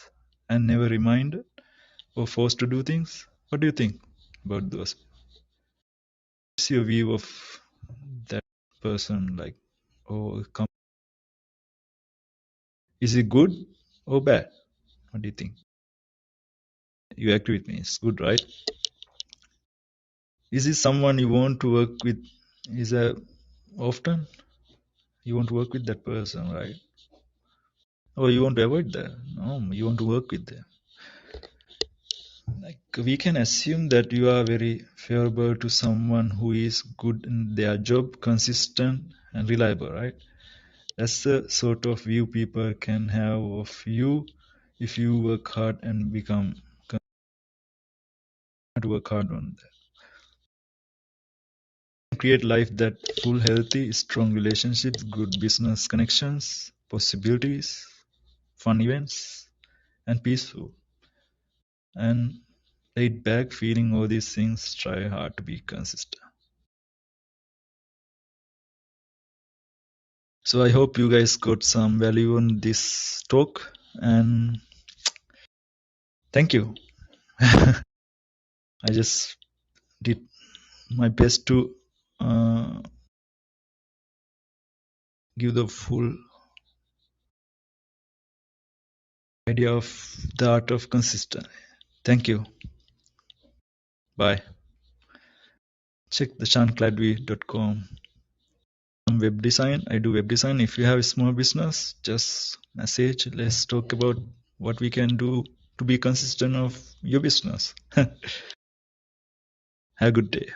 and never reminded or forced to do things? What do you think about those? What's your view of that person? Like, oh, is it good or bad? What do you think? You agree with me? It's good, right? Is it someone you want to work with? Is a often you want to work with that person, right? Or you want to avoid that? No, you want to work with them. Like we can assume that you are very favorable to someone who is good in their job, consistent and reliable, right? That's the sort of view people can have of you if you work hard and become to work hard on that. Create life that full, healthy, strong relationships, good business connections, possibilities, fun events, and peaceful. And laid back, feeling all these things, try hard to be consistent. So I hope you guys got some value on this talk, and thank you. I just did my best to give the full idea of the art of consistency. Thank you. Bye. Check the shankladvi.com. Web design. I do web design. If you have a small business, just message. Let's talk about what we can do to be consistent of your business. Have a good day.